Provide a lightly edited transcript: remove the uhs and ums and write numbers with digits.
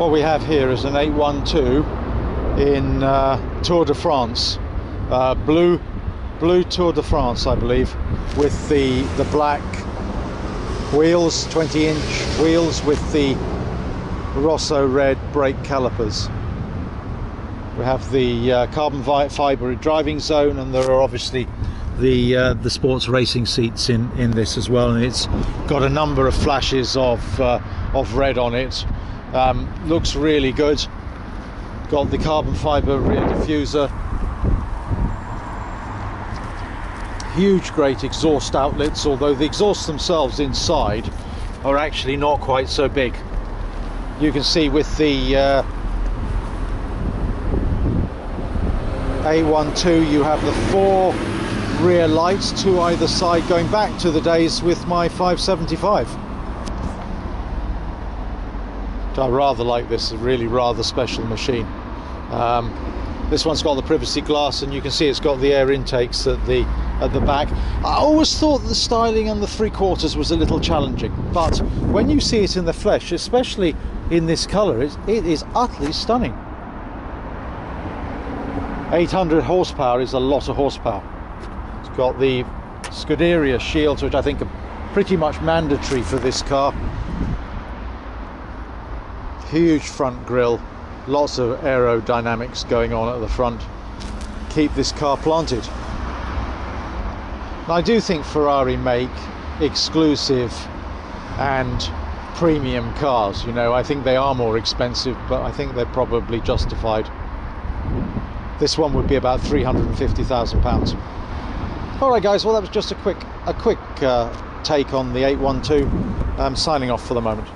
what we have here is an 812 in Tour de France, blue Tour de France, I believe, with the black wheels, 20-inch wheels with the Rosso red brake calipers. We have the carbon fibre driving zone, and there are obviously the sports racing seats in this as well, and it's got a number of flashes of red on it. Looks really good. Got the carbon fibre rear diffuser, huge great exhaust outlets, although the exhausts themselves inside are actually not quite so big. You can see with the A12 you have the 4 rear lights, 2 either side, going back to the days with my 575. I rather like this, a really rather special machine. This one's got the privacy glass, and you can see it's got the air intakes at the back. I always thought the styling on the 3/4 was a little challenging, but when you see it in the flesh, especially in this colour, it is utterly stunning. 800 horsepower is a lot of horsepower. It's got the Scuderia shields, which I think are pretty much mandatory for this car. Huge front grille, lots of aerodynamics going on at the front. Keep this car planted. And I do think Ferrari make exclusive and premium cars. You know, I think they are more expensive, but I think they're probably justified. This one would be about £350,000. All right, guys. Well, that was just a quick take on the 812. I'm signing off for the moment.